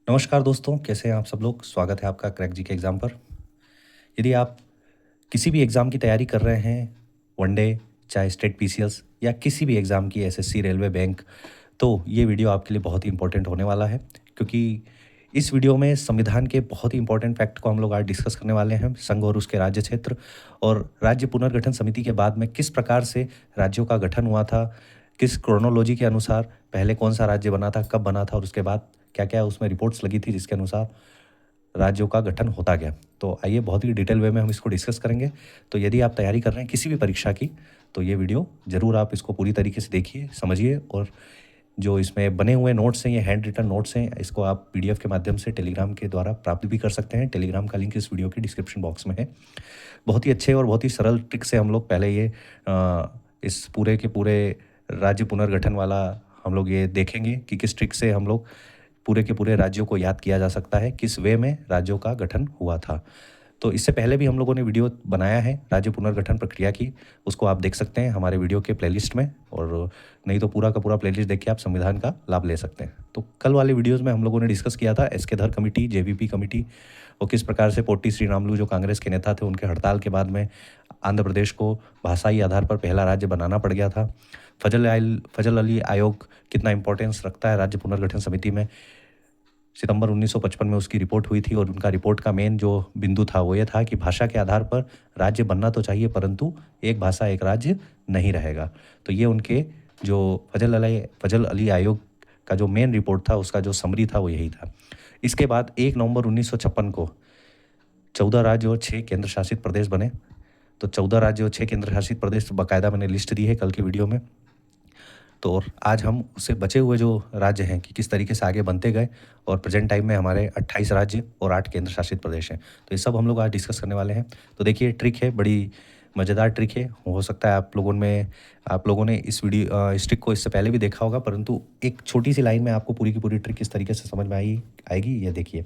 नमस्कार दोस्तों, कैसे हैं आप सब लोग? स्वागत है आपका क्रैक जी के एग्ज़ाम पर। यदि आप किसी भी एग्ज़ाम की तैयारी कर रहे हैं, वनडे, चाहे स्टेट पीसीएस या किसी भी एग्ज़ाम की एसएससी, रेलवे, बैंक, तो ये वीडियो आपके लिए बहुत ही इम्पोर्टेंट होने वाला है क्योंकि इस वीडियो में संविधान के बहुत ही इम्पोर्टेंट फैक्ट को हम लोग आज डिस्कस करने वाले हैं। संघ और उसके राज्य क्षेत्र और राज्य पुनर्गठन समिति के बाद में किस प्रकार से राज्यों का गठन हुआ था, किस क्रोनोलॉजी के अनुसार पहले कौन-सा राज्य बना था, कब बना था और उसके बाद क्या-क्या उसमें रिपोर्ट्स लगी थी जिसके अनुसार राज्यों का गठन होता गया। तो आइए बहुत ही डिटेल वे में हम इसको डिस्कस करेंगे। तो यदि आप तैयारी कर रहे हैं किसी भी परीक्षा की, तो ये वीडियो ज़रूर आप इसको पूरी तरीके से देखिए, समझिए और जो इसमें बने हुए नोट्स हैं, ये हैंड रिटन नोट्स हैं, इसको आप पीडीएफ के माध्यम से टेलीग्राम के द्वारा प्राप्त भी कर सकते हैं। टेलीग्राम का लिंक इस वीडियो के डिस्क्रिप्शन बॉक्स में है। बहुत ही अच्छे और बहुत ही सरल ट्रिक से हम लोग पहले ये इस पूरे के पूरे राज्य पुनर्गठन वाला हम लोग ये देखेंगे कि किस ट्रिक से हम लोग पूरे के पूरे राज्यों को याद किया जा सकता है, किस वे में राज्यों का गठन हुआ था। तो इससे पहले भी हम लोगों ने वीडियो बनाया है राज्य पुनर्गठन प्रक्रिया की, उसको आप देख सकते हैं हमारे वीडियो के प्लेलिस्ट में और नहीं तो पूरा का पूरा प्लेलिस्ट देख के आप संविधान का लाभ ले सकते हैं। तो कल वाले वीडियोज़ में हम लोगों ने डिस्कस किया था एस के धर कमेटी, जेवीपी कमेटी और किस प्रकार से पोट्टी श्रीरामुलु जो कांग्रेस के नेता थे, उनके हड़ताल के बाद में आंध्र प्रदेश को भाषाई आधार पर पहला राज्य बनाना पड़ गया था। फजल अली आयोग कितना इंपॉर्टेंस रखता है राज्य पुनर्गठन समिति में। सितंबर 1955 में उसकी रिपोर्ट हुई थी और उनका रिपोर्ट का मेन जो बिंदु था वो ये था कि भाषा के आधार पर राज्य बनना तो चाहिए परंतु एक भाषा एक राज्य नहीं रहेगा। तो ये उनके जो फजल अली आयोग का जो मेन रिपोर्ट था, उसका जो समरी था वो यही था। इसके बाद 1 नवंबर 1956 को 14 राज्य और 6 केंद्र शासित प्रदेश बने। तो 14 राज्य और 6 केंद्र शासित प्रदेश बाकायदा मैंने लिस्ट दी है कल की वीडियो में। तो और आज हम उससे बचे हुए जो राज्य हैं कि किस तरीके से आगे बनते गए और प्रेजेंट टाइम में हमारे 28 राज्य और 8 केंद्र शासित प्रदेश हैं। तो ये सब हम लोग आज डिस्कस करने वाले हैं। तो देखिए ट्रिक है, बड़ी मज़ेदार ट्रिक है। हो सकता है आप लोगों ने इस ट्रिक को इससे पहले भी देखा होगा, परंतु एक छोटी-सी लाइन में आपको पूरी की पूरी ट्रिक किस तरीके से समझ में आएगी ये देखिए।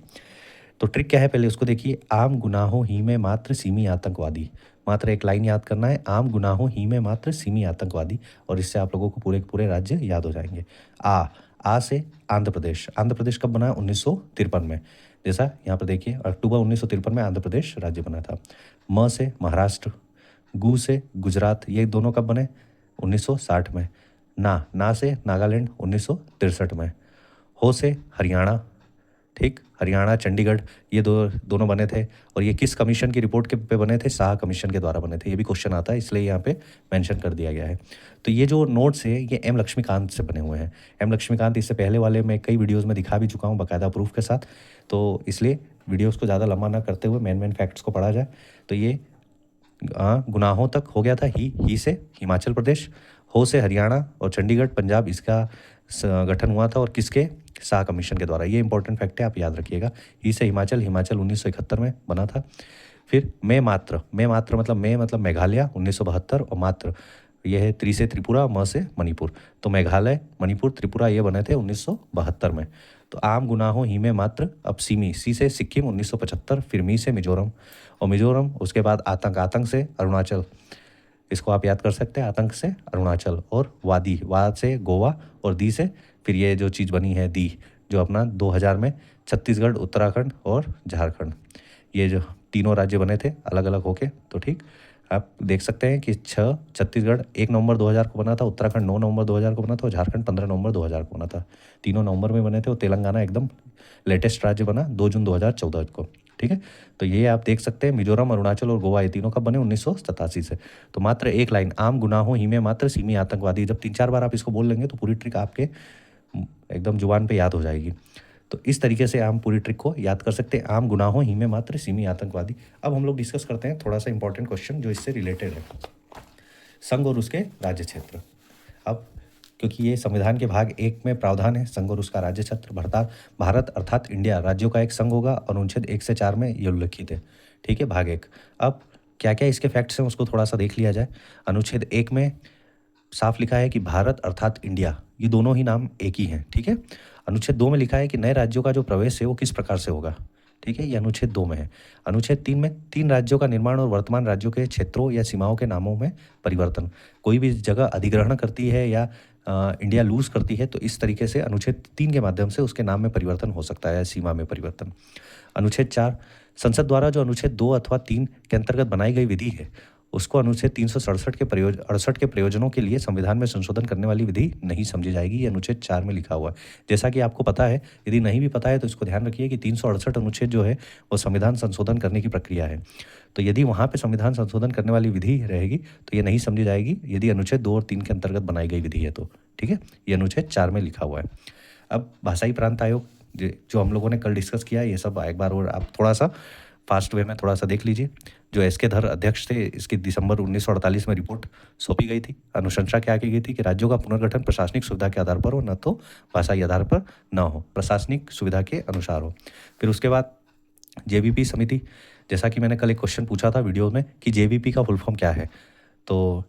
तो ट्रिक क्या है पहले उसको देखिए। आम गुनाहों ही में मात्र सिमी आतंकवादी। मात्र एक लाइन याद करना है, आम गुनाहों ही में मात्र सिमी आतंकवादी, और इससे आप लोगों को पूरे के पूरे राज्य याद हो जाएंगे। आ से आंध्र प्रदेश। आंध्र प्रदेश कब बना? 1953 में। जैसा यहाँ पर देखिए अक्टूबर 1953 में आंध्र प्रदेश राज्य बना था। म से महाराष्ट्र। गु से गुजरात। ये दोनों कब बने? 1960 में। ना से नागालैंड 1963 में। हो से हरियाणा। ठीक, हरियाणा, चंडीगढ़, ये दोनों बने थे। और ये किस कमीशन की रिपोर्ट के पे बने थे? शाह कमीशन के द्वारा बने थे। ये भी क्वेश्चन आता है, इसलिए यहाँ पे मेंशन कर दिया गया है। तो ये जो नोट्स है ये एम लक्ष्मीकांत से बने हुए हैं। एम लक्ष्मीकांत इससे पहले वाले मैं कई वीडियोज़ में दिखा भी चुका हूँ बाकायदा प्रूफ के साथ। तो इसलिए वीडियोज़ को ज़्यादा लंबा ना करते हुए मेन फैक्ट्स को पढ़ा जाए। तो ये गुनाहों तक हो गया था। ही से हिमाचल प्रदेश, हो से हरियाणा और चंडीगढ़ पंजाब, इसका गठन हुआ था और किसके? शाह कमीशन के द्वारा। ये इंपॉर्टेंट फैक्ट है, आप याद रखिएगा। ही से हिमाचल 1971 में बना था। फिर मैं मात्र मतलब मैं मतलब मेघालय 1972 और मात्र ये है त्रि से त्रिपुरा, म से मणिपुर। तो मेघालय, मणिपुर, त्रिपुरा ये बने थे 1972 में। तो आम गुनाहों ही में मात्र अब सी से सिक्किम 1975, फिर मी से मिजोरम और मिजोरम, उसके बाद आतंक से अरुणाचल। इसको आप याद कर सकते हैं, आतंक से अरुणाचल। और वाद से गोवा और दी से फिर ये जो चीज़ बनी है दी, जो अपना 2000 में छत्तीसगढ़, उत्तराखंड और झारखंड, ये जो तीनों राज्य बने थे अलग अलग होके। तो ठीक, आप देख सकते हैं कि छत्तीसगढ़ 1 नवंबर 2000 को बना था, उत्तराखंड 9 नवंबर 2000 को बना था और झारखंड 15 नवंबर 2000 को बना था। तीनों नवंबर में बने थे और तेलंगाना एकदम लेटेस्ट राज्य बना 2 जून 2014 को। ठीक है, तो ये आप देख सकते हैं मिजोरम, अरुणाचल और गोवा ये तीनों कब बने? 1987 से। तो मात्र एक लाइन, आम गुनाहों ही में मात्र सिमी आतंकवादी, जब 3-4 बार आप इसको बोल लेंगे तो पूरी ट्रिक आपके एकदम जुबान पे याद हो जाएगी। तो इस तरीके से हम पूरी ट्रिक को याद कर सकते हैं, आम गुनाहों ही में मात्र सिमी आतंकवादी। अब हम लोग डिस्कस करते हैं थोड़ा सा इंपॉर्टेंट क्वेश्चन जो इससे रिलेटेड है, संघ और उसके राज्य क्षेत्र। अब क्योंकि ये संविधान के भाग 1 में प्रावधान है, संघ और उसका राज्य क्षेत्र। भारत अर्थात इंडिया राज्यों का एक संघ होगा और अनुच्छेद 1 से 4 में ये उल्लिखित है। ठीक है, भाग 1। अब क्या क्या इसके फैक्ट्स हैं उसको थोड़ा सा देख लिया जाए। अनुच्छेद 1 में साफ लिखा है कि भारत अर्थात इंडिया, ये दोनों ही नाम एक ही हैं। ठीक है। अनुच्छेद 2 में लिखा है कि नए राज्यों का जो प्रवेश है वो किस प्रकार से होगा। ठीक है, ये अनुच्छेद 2 में है। अनुच्छेद 3 में 3 राज्यों का निर्माण और वर्तमान राज्यों के क्षेत्रों या सीमाओं के नामों में परिवर्तन। कोई भी जगह अधिग्रहण करती है या इंडिया लूज़ करती है तो इस तरीके से अनुच्छेद 3 के माध्यम से उसके नाम में परिवर्तन हो सकता है, सीमा में परिवर्तन। अनुच्छेद 4, संसद द्वारा जो अनुच्छेद 2 अथवा 3 के अंतर्गत बनाई गई विधि है, उसको अनुच्छेद 367 के 68 के प्रयोजनों के लिए संविधान में संशोधन करने वाली विधि नहीं समझी जाएगी। ये अनुच्छेद 4 में लिखा हुआ है। जैसा कि आपको पता है, यदि नहीं भी पता है तो इसको ध्यान रखिए कि 368 अनुच्छेद जो है वो संविधान संशोधन करने की प्रक्रिया है। तो यदि वहाँ पे संविधान संशोधन करने वाली विधि रहेगी तो ये नहीं समझी जाएगी यदि अनुच्छेद 2 और 3 के अंतर्गत बनाई गई विधि है तो। ठीक है, ये अनुच्छेद 4 में लिखा हुआ है। अब भाषाई प्रांत आयोग जो हम लोगों ने कल डिस्कस किया, ये सब एक बार और आप थोड़ा सा फास्ट वे में थोड़ा सा देख लीजिए। जो एस.के. धर अध्यक्ष थे, इसकी दिसंबर 1948 में रिपोर्ट सौंपी गई थी। अनुशंसा क्या की गई थी कि राज्यों का पुनर्गठन प्रशासनिक सुविधा के आधार पर हो, न तो भाषाई आधार पर न हो, प्रशासनिक सुविधा के अनुसार हो। फिर उसके बाद जेवीपी समिति, जैसा कि मैंने कल एक क्वेश्चन पूछा था वीडियो में कि जेवीपी का फुल फॉर्म क्या है, तो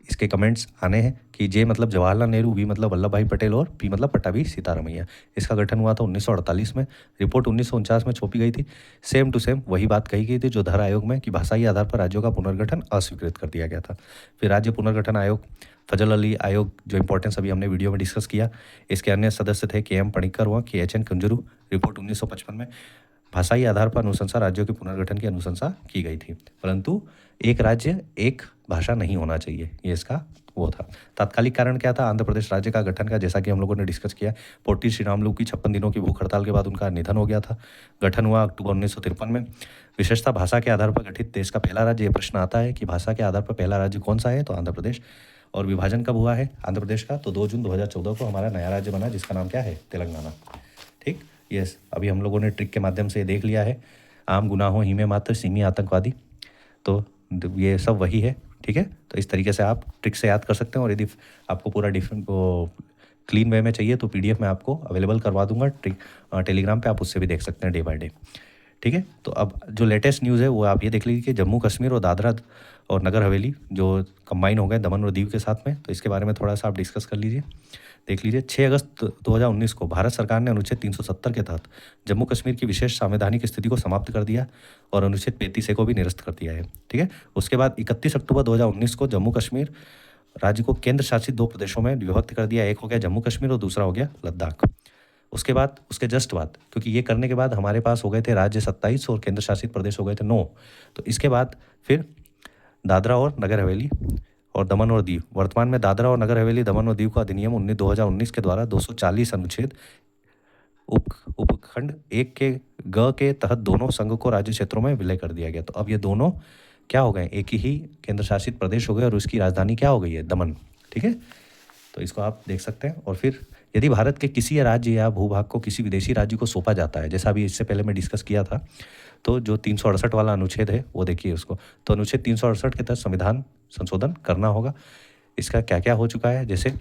इसके कमेंट्स आने हैं कि जे मतलब जवाहरलाल नेहरू, वी मतलब वल्लभ भाई पटेल और पी मतलब पट्टाभी सीतारमैया। इसका गठन हुआ था 1948 में। रिपोर्ट 1949 में छापी गई थी। सेम टू सेम वही बात कही गई थी जो धर आयोग में, कि भाषाई आधार पर राज्यों का पुनर्गठन अस्वीकृत कर दिया गया था। फिर राज्य पुनर्गठन आयोग, फजल अली आयोग, जो इंपॉर्टेंस अभी हमने वीडियो में डिस्कस किया। इसके अन्य सदस्य थे के.एम. पणिक्कर व के.एच.एन. कुंजरू। रिपोर्ट 1955 में भाषाई आधार पर अनुशंसा राज्यों के पुनर्गठन की अनुशंसा की गई थी, परंतु एक राज्य एक भाषा नहीं होना चाहिए, ये इसका वो था। तात्कालिक कारण क्या था आंध्र प्रदेश राज्य का गठन का, जैसा कि हम लोगों ने डिस्कस किया। पोटी श्रीरामुलु की 56 दिनों की भूख हड़ताल के बाद उनका निधन हो गया था। गठन हुआ अक्टूबर 1953 में। विशेषता भाषा के आधार पर गठित देश का पहला राज्य, ये प्रश्न आता है कि भाषा के आधार पर पहला राज्य कौन सा है, तो आंध्र प्रदेश। और विभाजन कब हुआ है आंध्र प्रदेश का, तो 2 जून 2014 को हमारा नया राज्य बना, जिसका नाम क्या है, तेलंगाना। ठीक, यस, अभी हम लोगों ने ट्रिक के माध्यम से देख लिया है। आम गुनाहों ही में मात्र सीमी आतंकवादी, तो ये सब वही है। ठीक है, तो इस तरीके से आप ट्रिक से याद कर सकते हैं। और यदि आपको पूरा डिफरेंट क्लीन वे में चाहिए तो पीडीएफ में आपको अवेलेबल करवा दूंगा टेलीग्राम पे, आप उससे भी देख सकते हैं डे बाय डे। ठीक है, तो अब जो लेटेस्ट न्यूज़ है वो आप ये देख लीजिए कि जम्मू कश्मीर और दादरा और नगर हवेली जो कंबाइन हो गए दमन और दीव के साथ में, तो इसके बारे में थोड़ा सा आप डिस्कस कर लीजिए, देख लीजिए। 6 अगस्त 2019 को भारत सरकार ने अनुच्छेद 370 के तहत जम्मू कश्मीर की विशेष संवैधानिक स्थिति को समाप्त कर दिया और अनुच्छेद 35 को भी निरस्त कर दिया है। ठीक है, उसके बाद 31 अक्टूबर 2019 को जम्मू कश्मीर राज्य को केंद्र शासित 2 प्रदेशों में विभक्त कर दिया। एक हो गया जम्मू कश्मीर और दूसरा हो गया लद्दाख। उसके बाद, उसके जस्ट बाद, क्योंकि ये करने के बाद हमारे पास हो गए थे राज्य 27 और केंद्र शासित प्रदेश हो गए थे 9। तो इसके बाद फिर दादरा और नगर हवेली और दमन और दीव। वर्तमान में दादरा और नगर हवेली, दमन और दीव का अधिनियम 2019 के द्वारा 240 अनुच्छेद उपखंड 1 के ग के तहत दोनों संघ को राज्य क्षेत्रों में विलय कर दिया गया। तो अब ये दोनों क्या हो गए, एक ही केंद्र शासित प्रदेश हो गए और उसकी राजधानी क्या हो गई है, दमन। ठीक है, तो इसको आप देख सकते हैं। और फिर यदि भारत के किसी राज्य या भूभाग को किसी विदेशी राज्य को सौंपा जाता है, जैसा अभी इससे पहले मैं डिस्कस किया था, तो जो 368 वाला अनुच्छेद है वो देखिए उसको, तो अनुच्छेद 368 के तहत संविधान संशोधन करना होगा। इसका क्या क्या हो चुका है, जैसे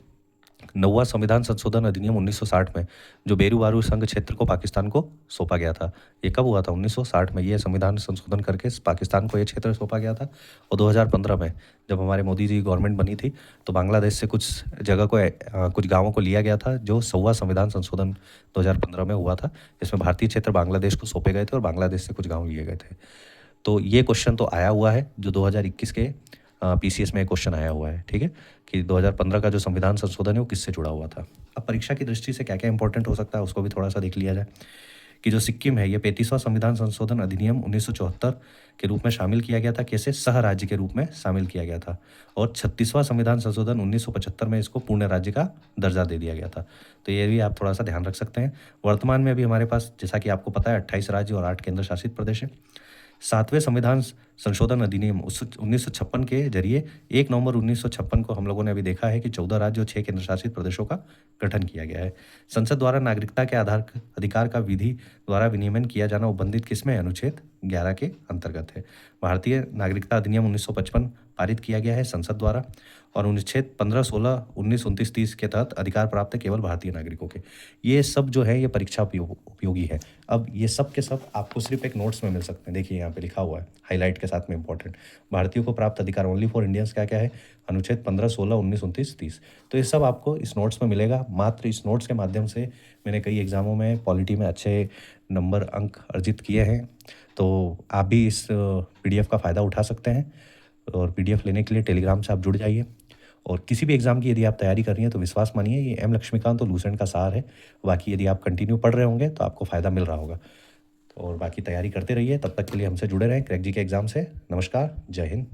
9वां संविधान संशोधन अधिनियम 1960 में जो बेरू-बारू संघ क्षेत्र को पाकिस्तान को सौंपा गया था, ये कब हुआ था, 1960 में ये संविधान संशोधन करके पाकिस्तान को ये क्षेत्र सौंपा गया था। और 2015 में जब हमारे मोदी जी गवर्नमेंट बनी थी तो बांग्लादेश से कुछ जगह को कुछ गाँवों को लिया गया था, जो 100वां संविधान संशोधन 2015 में हुआ था, जिसमें भारतीय क्षेत्र बांग्लादेश को सौंपे गए थे और बांग्लादेश से कुछ गाँव लिए गए थे। तो ये क्वेश्चन तो आया हुआ है, जो 2021 के पीसीएस में क्वेश्चन आया हुआ है। ठीक है, कि 2015 का जो संविधान संशोधन है वो किससे जुड़ा हुआ था। अब परीक्षा की दृष्टि से क्या क्या इंपॉर्टेंट हो सकता है उसको भी थोड़ा सा देख लिया जाए, कि जो सिक्किम है ये 35वां संविधान संशोधन अधिनियम 1974 के रूप में शामिल किया गया था, कैसे सह राज्य के रूप में शामिल किया गया था। और 36वां संविधान संशोधन 1975 में इसको पूर्ण राज्य का दर्जा दे दिया गया था। तो ये भी आप थोड़ा सा ध्यान रख सकते हैं। वर्तमान में अभी हमारे पास, जैसा कि आपको पता है, 28 राज्य और 8 केंद्र शासित प्रदेश है। 7वें संविधान संशोधन अधिनियम 1956 के जरिए 1 नवंबर 1956 को हम लोगों ने अभी देखा है कि 14 राज्य और 6 केंद्र शासित प्रदेशों का गठन किया गया है। संसद द्वारा नागरिकता के अधिकार का विधि द्वारा विनियमन किया जाना उपबंधित किसमें, अनुच्छेद 11 के अंतर्गत है। भारतीय नागरिकता अधिनियम 1955 पारित किया गया है संसद द्वारा, और अनुच्छेद 15, 16, 19, 29, 30 के तहत अधिकार प्राप्त है केवल भारतीय नागरिकों के। ये सब जो है ये परीक्षा उपयोगी है। अब ये सब के सब आपको सिर्फ एक नोट्स में मिल सकते हैं। देखिए यहाँ पे लिखा हुआ है हाईलाइट के साथ में इंपॉर्टेंट, भारतीयों को प्राप्त अधिकार ओनली फॉर इंडियंस क्या क्या है, अनुच्छेद 15, 16, 19, 29, 30। तो ये सब आपको इस नोट्स में मिलेगा। मात्र इस नोट्स के माध्यम से मैंने कई एग्जामों में पॉलिटी में अच्छे नंबर अंक अर्जित किए हैं। तो आप भी इस पीडीएफ का फ़ायदा उठा सकते हैं, और पीडीएफ लेने के लिए टेलीग्राम से आप जुड़ जाइए। और किसी भी एग्ज़ाम की यदि आप तैयारी कर रही हैं तो विश्वास मानिए ये एम लक्ष्मीकांत और लूसेंट का सार है। बाकी यदि आप कंटिन्यू पढ़ रहे होंगे तो आपको फ़ायदा मिल रहा होगा। और बाकी तैयारी करते रहिए, तब तक के लिए हमसे जुड़े रहें क्रैक जीके एग्ज़ाम से। नमस्कार, जय हिंद।